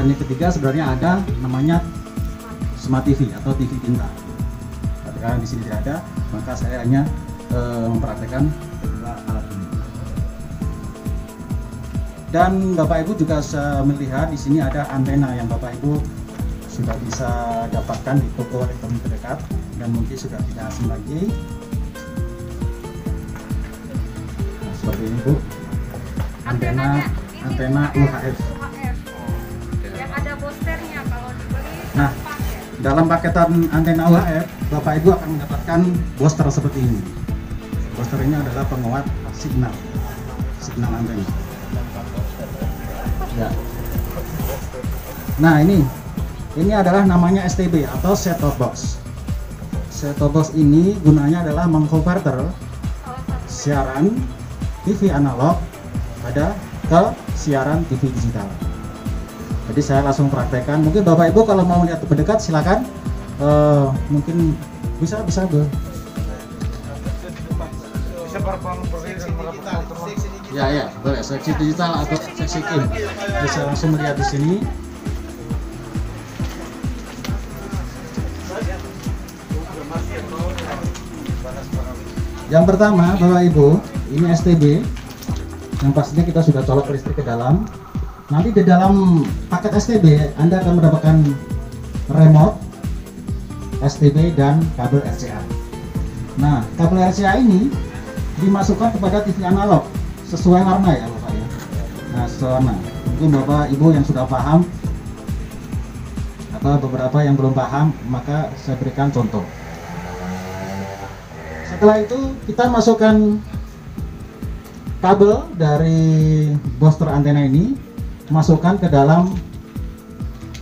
Dan yang ketiga sebenarnya ada namanya Smart TV atau TV pintar. Tapi karena di sini tidak ada, maka saya hanya mempraktekkan kedua alat ini. Dan Bapak Ibu juga bisa melihat di sini ada antena yang Bapak Ibu sudah bisa dapatkan di toko elektronik terdekat dan mungkin sudah tidak asing lagi. Nah, seperti ini Bu, antena UHF. Yang ada boosternya kalau dibeli. Nah, dalam paketan antena UHF, Bapak Ibu akan mendapatkan booster seperti ini. Booster ini adalah penguat signal antena. Ya. Nah, ini adalah namanya STB atau set top box. Set top box ini gunanya adalah mengkonverter siaran TV analog pada ke siaran TV digital. Jadi saya langsung praktekkan. Mungkin Bapak Ibu kalau mau lihat lebih dekat silakan. Mungkin bisa Bu. Ya, boleh. Seksi digital atau seksi kim. Bisa langsung melihat di sini. Yang pertama, Bapak Ibu, ini STB. Yang pastinya kita sudah colok listrik ke dalam. Nanti di dalam paket STB Anda akan mendapatkan remote, STB dan kabel RCA. Nah, kabel RCA ini dimasukkan kepada TV analog sesuai warna ya Bapak ya. Nah, sesuai warna. Mungkin Bapak Ibu yang sudah paham atau beberapa yang belum paham, maka saya berikan contoh. Setelah itu kita masukkan kabel dari booster antena ini, masukkan ke dalam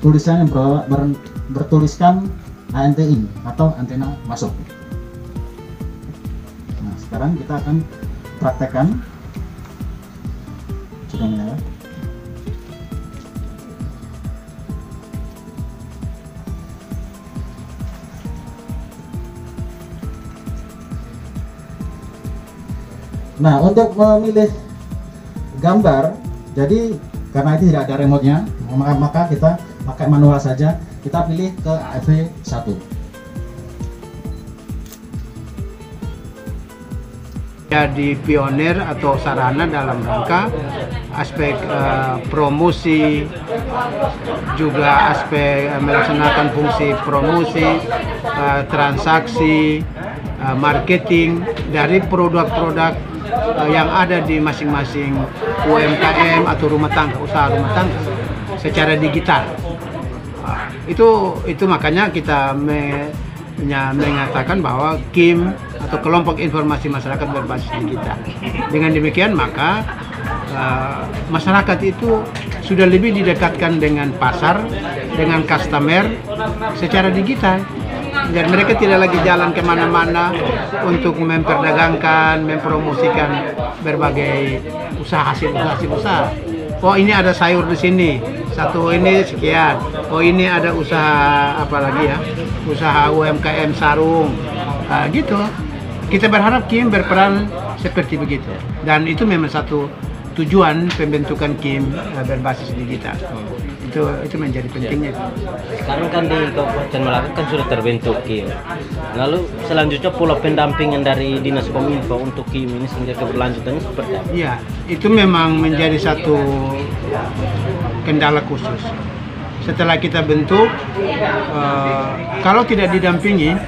tulisan yang bertuliskan ANT in atau antena masuk. Nah, sekarang kita akan praktekkan. Sudah menyala. Nah, untuk memilih gambar, jadi karena itu tidak ada remote-nya, maka kita pakai manual saja. Kita pilih ke AV 1. Jadi pionir atau sarana dalam rangka aspek promosi, juga aspek melaksanakan fungsi promosi, transaksi, marketing dari produk-produk yang ada di masing-masing UMKM atau usaha rumah tangga secara digital. Itu makanya kita mengatakan bahwa KIM atau kelompok informasi masyarakat berbasis digital. Dengan demikian maka masyarakat itu sudah lebih didekatkan dengan pasar, dengan customer secara digital. Dan mereka tidak lagi jalan kemana-mana untuk memperdagangkan, mempromosikan berbagai usaha hasil usaha. Oh, ini ada sayur di sini, satu ini sekian. Oh, ini ada usaha apa lagi ya? Usaha UMKM sarung, gitu. Kita berharap KIM berperan seperti begitu. Dan itu memang satu tujuan pembentukan KIM berbasis digital. Itu menjadi pentingnya. Sekarang kan di Kabupaten Malaka kan sudah terbentuk KIM. Lalu selanjutnya pola pendampingan dari Dinas Kominfo untuk KIM ini sehingga keberlanjutannya seperti apa? Iya, itu memang menjadi satu kendala khusus. Setelah kita bentuk, kalau tidak didampingi,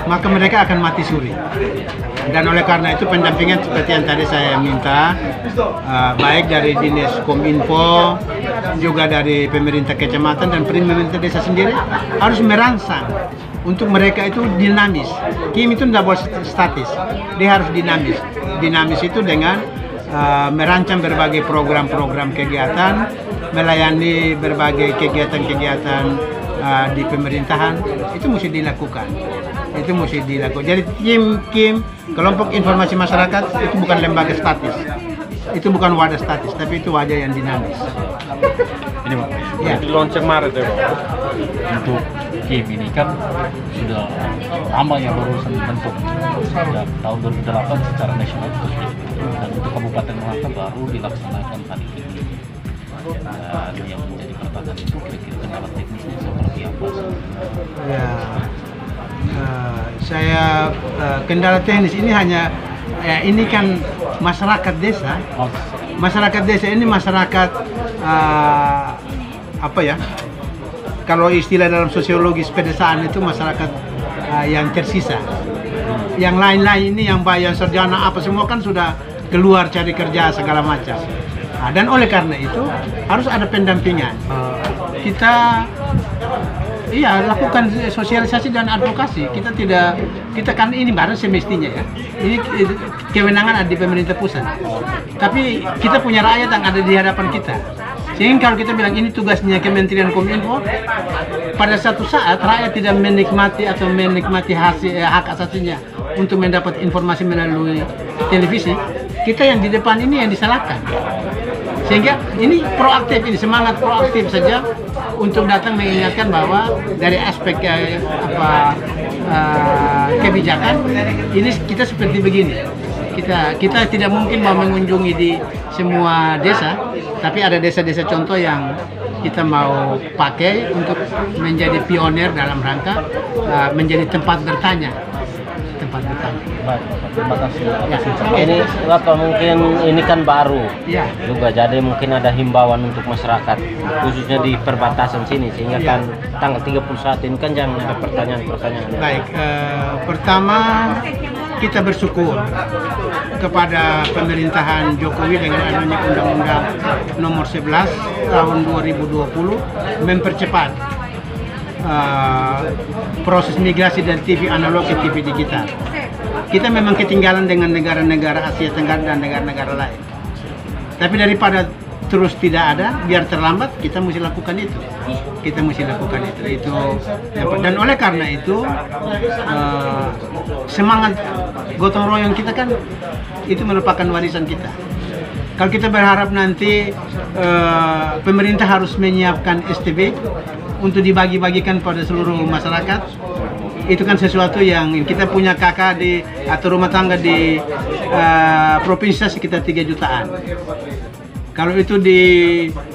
maka mereka akan mati suri. Dan oleh karena itu pendampingan seperti yang tadi saya minta, baik dari Dinas Kominfo, juga dari pemerintah kecamatan dan pemerintah desa sendiri harus merangsang untuk mereka itu dinamis. KIM itu tidak boleh statis, dia harus dinamis. Dinamis itu dengan merancang berbagai program-program kegiatan, melayani berbagai kegiatan-kegiatan di pemerintahan, itu mesti dilakukan. Jadi KIM, kelompok informasi masyarakat, itu bukan lembaga statis, itu bukan wadah statis, tapi itu wadah yang dinamis. Ini Pak, ya. di launch kemarin ya Pak, untuk KIM ini kan sudah lama ya baru bentuk, sejak tahun 2008 secara nasional itu dan untuk Kabupaten Malaka baru dilaksanakan tadi ini. Dan yang menjadi katakan itu kira-kira kendala teknisnya seperti apa? Ya, saya kendala teknis ini hanya ini kan masyarakat desa. Masyarakat desa ini masyarakat apa ya? Kalau istilah dalam sosiologis pedesaan itu masyarakat yang tersisa. Yang lain-lain ini yang bayar sarjana apa semua kan sudah keluar cari kerja segala macam. Dan oleh karena itu harus ada pendampingan. Kita lakukan sosialisasi dan advokasi. Kita kan ini barang semestinya ya. Ini kewenangan ada di pemerintah pusat. Tapi kita punya rakyat yang ada di hadapan kita. Sehingga kalau kita bilang ini tugasnya Kementerian Kominfo, pada satu saat rakyat tidak menikmati atau menikmati hasil hak asasinya untuk mendapat informasi melalui televisi, kita yang di depan ini yang disalahkan. Sehingga ini proaktif, ini semangat proaktif saja untuk datang mengingatkan bahwa dari aspek kebijakan ini kita seperti begini. Kita tidak mungkin mau mengunjungi di semua desa, tapi ada desa-desa contoh yang kita mau pakai untuk menjadi pionir dalam rangka menjadi tempat bertanya. Baik, terima kasih. Ini Bapak mungkin ini kan baru Ya. juga, jadi mungkin ada himbauan untuk masyarakat khususnya di perbatasan sini sehingga Ya. kan tanggal 31 ini kan jangan ada pertanyaan-pertanyaan. Baik, pertama kita bersyukur kepada pemerintahan Jokowi dengan adanya Undang-Undang Nomor 11 Tahun 2020 mempercepat proses migrasi dari TV analog ke TV digital. Kita memang ketinggalan dengan negara-negara Asia Tenggara dan negara-negara lain. Tapi daripada terus tidak ada, biar terlambat, kita mesti lakukan itu. Dan oleh karena itu semangat gotong royong kita kan itu merupakan warisan kita. Kalau kita berharap nanti pemerintah harus menyiapkan STB untuk dibagi-bagikan pada seluruh masyarakat, itu kan sesuatu yang kita punya kakak atau rumah tangga di provinsi sekitar 3 jutaan. Kalau itu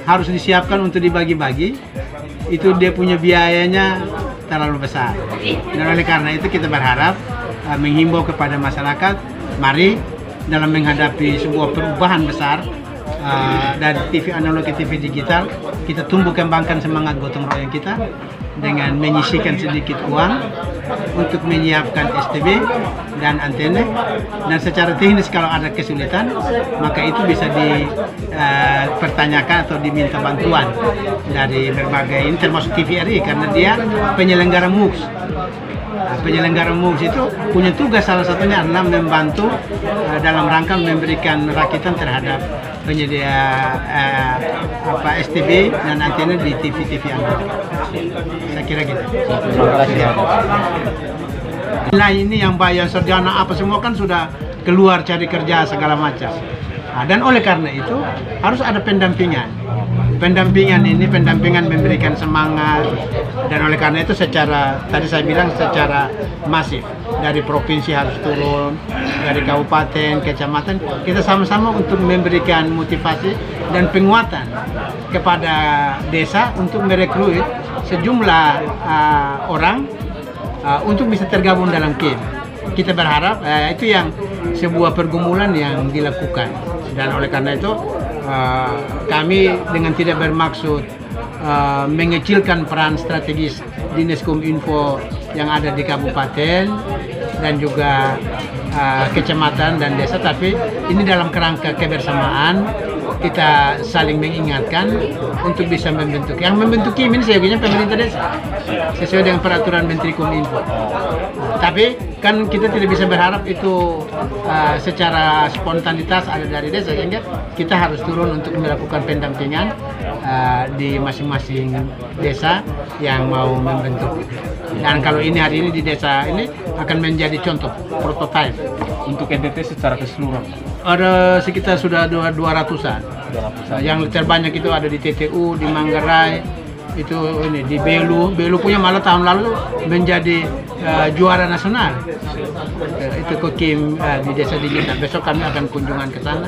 harus disiapkan untuk dibagi-bagi, itu dia punya biayanya terlalu besar. Dan oleh karena itu kita berharap menghimbau kepada masyarakat, mari dalam menghadapi sebuah perubahan besar dari TV analog ke TV digital, kita tumbuh kembangkan semangat gotong royong kita dengan menyisihkan sedikit uang untuk menyiapkan STB dan antena, dan secara teknis kalau ada kesulitan maka itu bisa dipertanyakan atau diminta bantuan dari berbagai ini termasuk TVRI karena dia penyelenggara MUX. Penyelenggara MUX itu punya tugas salah satunya adalah membantu dalam rangka memberikan rakitan terhadap penyedia STB dan antena di TV-TV analog. Saya kira gitu. Nah, ini yang bayar sarjana apa semua kan sudah keluar cari kerja segala macam. Dan oleh karena itu harus ada pendampingan. Pendampingan memberikan semangat, dan oleh karena itu tadi saya bilang secara masif dari provinsi harus turun, dari kabupaten, kecamatan, kita sama-sama untuk memberikan motivasi dan penguatan kepada desa untuk merekrut sejumlah orang untuk bisa tergabung dalam KIM. Kita berharap itu yang sebuah pergumulan yang dilakukan, dan oleh karena itu kami dengan tidak bermaksud mengecilkan peran strategis Dinas Kominfo yang ada di kabupaten dan juga kecamatan dan desa, tapi ini dalam kerangka kebersamaan kita saling mengingatkan untuk bisa membentuk. Yang membentuk KIM ini seyogianya pemerintah desa sesuai dengan peraturan Menteri Kominfo. Tapi kan kita tidak bisa berharap itu secara spontanitas ada dari desa, sehingga kita harus turun untuk melakukan pendampingan di masing-masing desa yang mau membentuk. Dan kalau ini hari ini di desa ini akan menjadi contoh prototipe. Untuk NTT secara keseluruhan Ada sekitar sudah 200-an. Yang terbanyak itu ada di TTU, di Manggarai, Itu ini di Belu punya malah tahun lalu menjadi juara nasional. Itu Kokim di Desa Digital. Besok kami akan kunjungan ke sana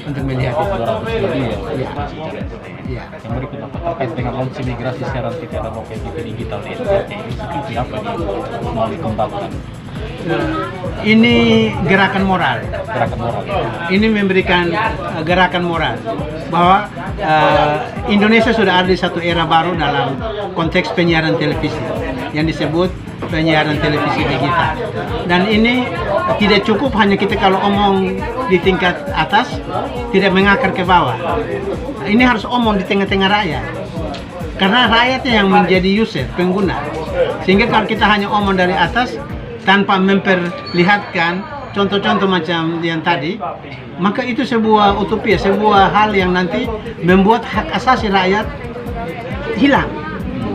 untuk melihat itu. 200 lebih ya. Iya. Iya. Yang berikutnya terkait dengan launching migrasi siaran TV analog ke TV digital di NTT ini seperti apa nih mau dikembangkan? Ini gerakan moral. Gerakan moral. Ini memberikan gerakan moral bahwa Indonesia sudah ada di satu era baru dalam konteks penyiaran televisi yang disebut penyiaran televisi digital. Dan ini tidak cukup hanya kita kalau omong di tingkat atas, tidak mengakar ke bawah. Ini harus omong di tengah-tengah rakyat. Karena rakyatnya yang menjadi user, pengguna. Sehingga kalau kita hanya omong dari atas tanpa memperlihatkan contoh-contoh macam yang tadi, maka itu sebuah utopia, sebuah hal yang nanti membuat hak asasi rakyat hilang.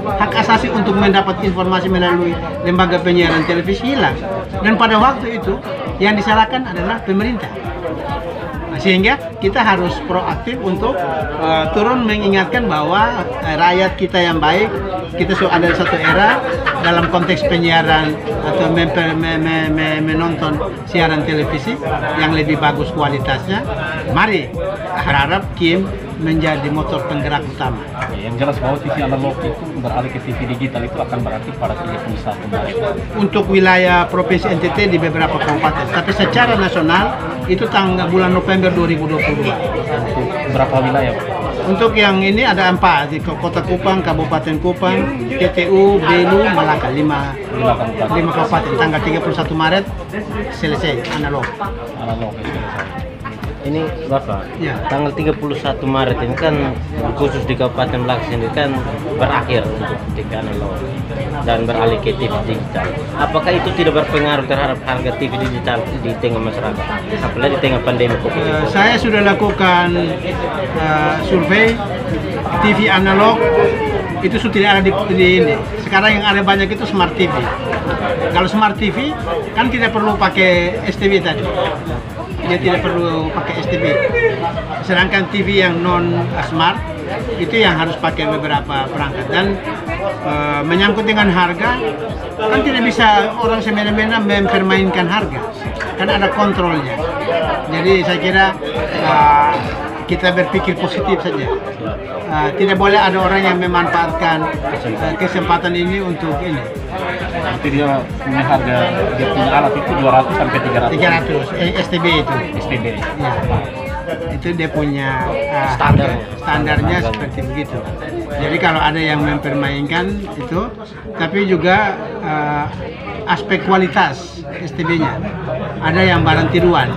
Hak asasi untuk mendapat informasi melalui lembaga penyiaran televisi hilang. Dan pada waktu itu yang disalahkan adalah pemerintah. Sehingga kita harus proaktif untuk turun mengingatkan bahwa rakyat kita yang baik, kita sudah ada satu era dalam konteks penyiaran atau menonton siaran televisi yang lebih bagus kualitasnya. Mari harap Kim menjadi motor penggerak utama. Yang jelas bahwa TV analog itu beralih ke TV digital itu akan berarti pada 31 Maret. Untuk wilayah Provinsi NTT di beberapa kabupaten, tapi secara nasional itu tanggal bulan November 2022. Untuk berapa wilayah, Pak? Untuk yang ini ada 4 di Kota Kupang, Kabupaten Kupang, TTU, Belu, Malaka, 5 kabupaten. Tanggal 31 Maret selesai analog. Analog ya, selesai. Ini Bapak, Ya. tanggal 31 Maret ini kan khusus di Kabupaten Melaka ini kan berakhir untuk TV analog dan beralih ke TV digital. Apakah itu tidak berpengaruh terhadap harga TV digital di tengah masyarakat, apalagi di tengah pandemi COVID? Saya sudah lakukan survei TV analog itu sudah tidak ada di ini. Sekarang yang ada banyak itu smart TV. Kalau smart TV kan tidak perlu pakai STB tadi. Dia tidak perlu pakai STB. Sedangkan TV yang non smart itu yang harus pakai beberapa perangkat. Dan menyangkut dengan harga, kan tidak bisa orang semena-mena mempermainkan harga. Kan ada kontrolnya. Jadi saya kira kita berpikir positif saja. Tidak boleh ada orang yang memanfaatkan kesempatan ini untuk ini. Nanti dia punya harga, dia punya alat itu 200 sampai 300. 300 STB itu. STB. Ya. Itu dia punya standarnya seperti begitu. Jadi kalau ada yang mempermainkan itu, tapi juga aspek kualitas STB-nya. Ada yang barang tiruan,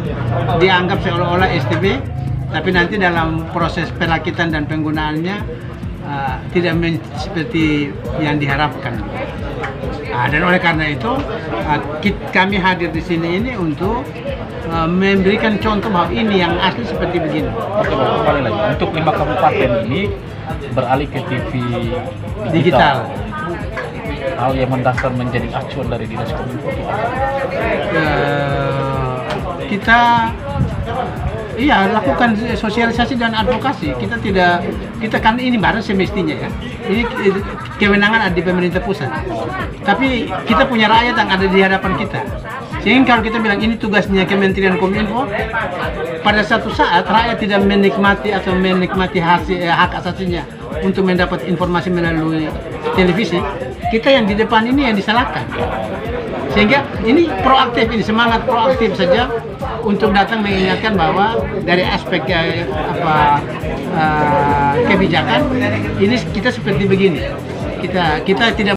dianggap seolah-olah STB, tapi nanti dalam proses perakitan dan penggunaannya tidak seperti yang diharapkan. Dan oleh karena itu kami hadir di sini ini untuk memberikan contoh bahwa ini yang asli seperti begini. Oke, Bapak, kembali lagi. Untuk 5 kabupaten ini beralih ke TV digital. Itu hal yang mendasar menjadi acuan dari Dinas Kominfo. Kita lakukan sosialisasi dan advokasi. Kita kan ini barang semestinya ya. Ini kewenangan ada di pemerintah pusat. Tapi kita punya rakyat yang ada di hadapan kita. Sehingga kalau kita bilang ini tugasnya Kementerian Kominfo, pada satu saat rakyat tidak menikmati atau menikmati hak asasinya untuk mendapat informasi melalui televisi, kita yang di depan ini yang disalahkan. Sehingga ini proaktif, ini semangat proaktif saja untuk datang mengingatkan bahwa dari aspek kebijakan ini kita seperti begini. Kita tidak